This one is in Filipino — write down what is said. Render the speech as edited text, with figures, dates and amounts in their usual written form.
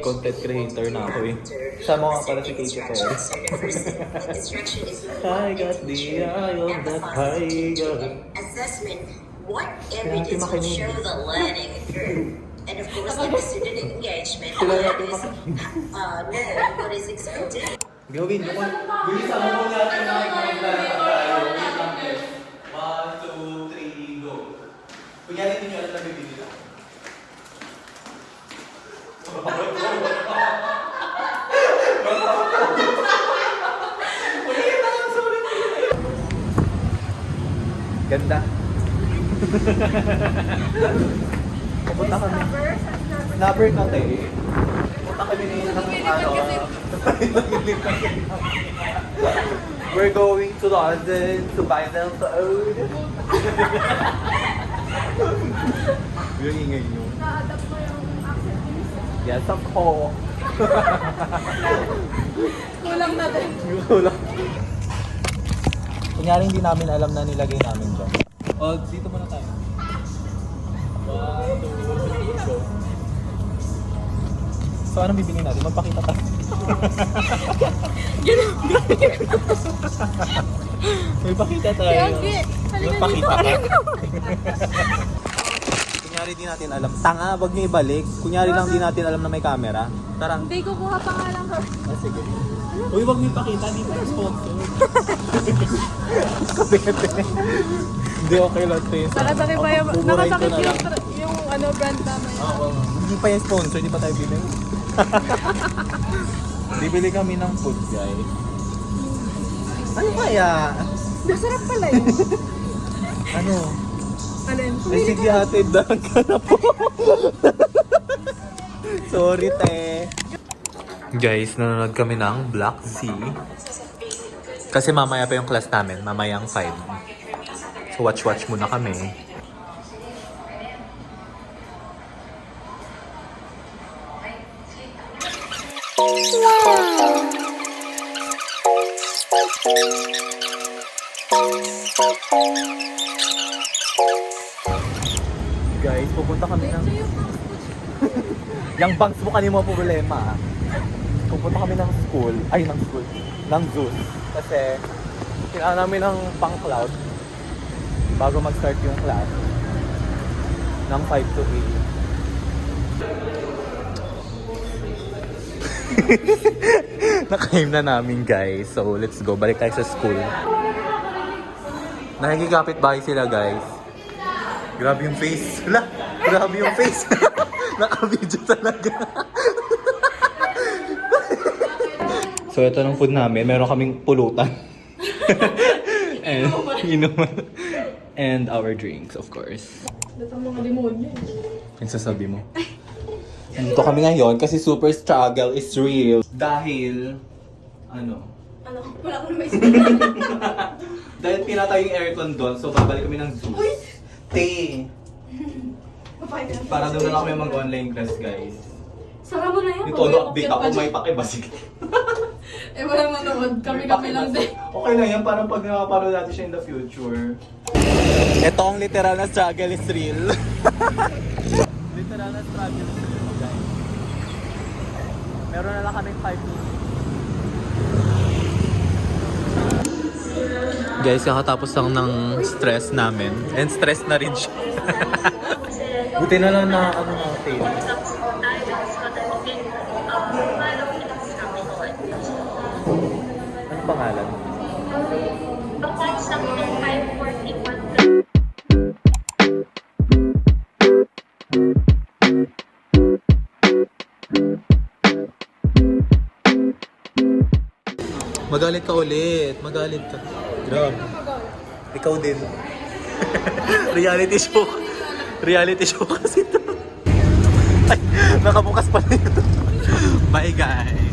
content creator na ako eh. Siya mo nga pala si Katie Perry. I got the eye of that tiger. Assessment, what evidence will show the learning curve? And of course, the student engagement learners know what is expected. Gawin mo. Bisa mo natin na tayo. 1, 2, 3, go. Kunyari din nyo alam na bibili lang. Ganda. Pupunta kami. Snapper ka tayo. Pupunta kami ni We're going to London to buy them food. Yung ingay nyo. Na-adapt mo yung accent mo. Yes, of course. Kulang na din. Kulang. Kunyari hindi namin alam na nilagay namin dyan. O, dito muna tayo. 1, 2, 3, go. So, anong bibili natin? Magpakita tayo. Magpakita tayo. Magpakita tayo. Kunyari di natin alam. Tanga, wag niyo ibalik. Kunyari lang di natin alam na may camera. Tara. Hindi ko kuha pa nga lang ka. Sige. Uy, wag niyo ipakita. Di ba sponsor? Kabete. Hindi, okay lang ito yun. Nakasakit pa yung, Buburahin ko nakasakit na lang. yung ano, brand namin. Oo. Hindi pa yung sponsor. Di pa tayo bili. Bibili kami ng food, guys. Ano kaya? Masarap pala yun. Ano? Alin? Ay, sige ate, dahan ka na po. Sorry, te. Guys, nanonood kami ng Black Sea. Kasi mamaya pa yung class namin, mamayang 5. So watch muna kami. Guys, pupunta kami ng... Yung bangs mo kanina mo problema. Pupunta kami ng school. Ay, ng school. Ng zoo. Kasi, kailangan namin ng pang cloud bago mag-start yung class. Ng 5 to 8. Nakaim na namin, guys. So, let's go. Balik tayo sa school. Nakikikapit bahay sila, guys. Grabe yung face. Wala, grabe yung face. Naka-video talaga. So, ito ng food namin. Meron kaming pulutan. And, inuman. And our drinks, of course. Dito ang mga demonyo. Yung sasabi mo. Dito kami ngayon kasi super struggle is real. Dahil, ano? Ano? Wala ko na may Dahil pinatay yung aircon doon, so babalik kami ng zoo. Te! Para doon na lang kami mag-online class, guys. Sara mo na yan. Yung todo update ako, may pakibasig. Eh, walang manood. Kami-kami lang din. Okay lang yan, parang pag nakaparo natin siya in the future. Ito ang literal na struggle is real. Literal na struggle is real, guys. Meron na lang kami 5 minutes. Guys, kakatapos lang ng stress namin. And stress na rin siya. Buti na lang na ano natin. Ano pangalan? Magalit ka ulit. Magalit ka. Grabe. Ikaw din. Reality show. Reality show kasi ito. Ay, nakabukas pa na ito. Bye guys.